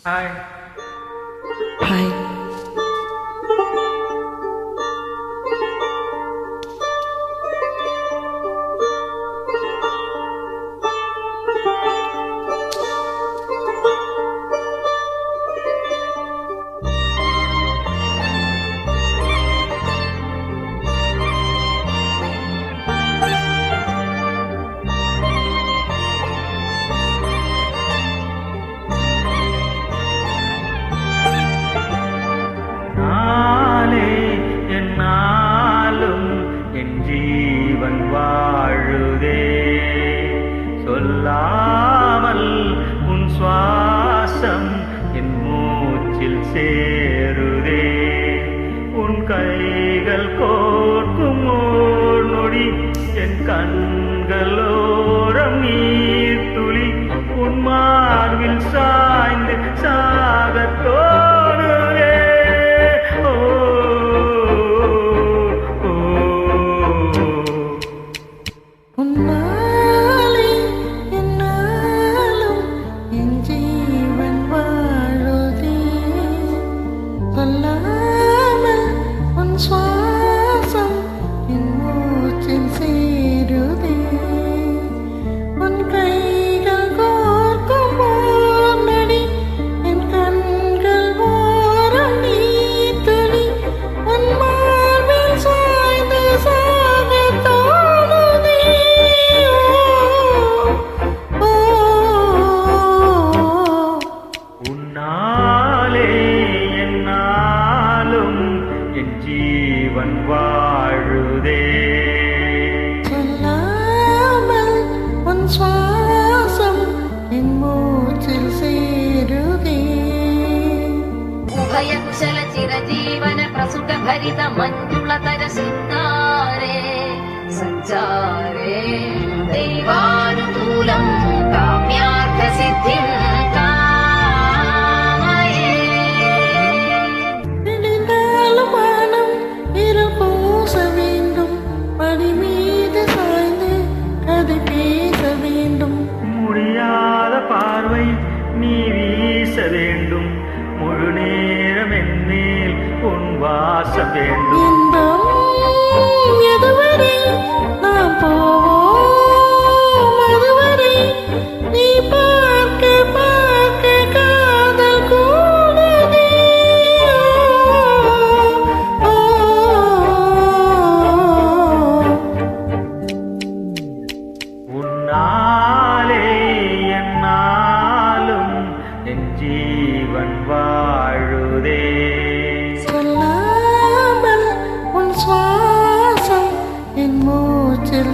Hi. Hi. ஜீவன் வாழுதே சொல்லாமல் உன் சுவாசம் என் மூச்சில் சேருதே உன் கைகள் கோர்க்கும் ஓர் நொடி என் கண்களோரம் நீர் துளி உன் மார்பில் சாய்ந்து சாகத் தோணுதே. உன்னாலே என்னாலும் என் ஜீவன் வாழுதே சொல்லாமல் உன் சுவாசம் என் மூச்சில் சேருதே உன் கைகள் கோர்க்கும் ஓர் நொடி என் கண்கள் ஓரம் நீர் துளி உன் மார்பில் சாய்ந்து சாகத் தோணுதே. உன்னாலே என்னாலும் என் ஜீவன் வாழுதே சொல்லாமல் உன் சுவாசம் என் மூச்சில் சேருதே. उभयकुशल चिरजीवन प्रसुत भरित मञ्जुलतर सिन्दारे सञ्चारे दैवानुकूलं काम्यार्थ सिद्धिं कामये. நெடுந்தாலும் வானம் இருள் பூச வேண்டும் படி மீது சாய்ந்து கதை பேச வேண்டும் முடியாத பார்வை நீ வீச வேண்டும் முழு நேரம் என் மேல் உன் வாசம் வேண்டும். இன்பம் எதுவரை நாம் போவோம் அதுவரை நீ பார்க்க பார்க்க காதல் கூடுதே. உன்னாலே என்னாலும் என் ஜீவன் வாழுதே சொல்லாமல் உன் சுவாசம் என் மூச்சில்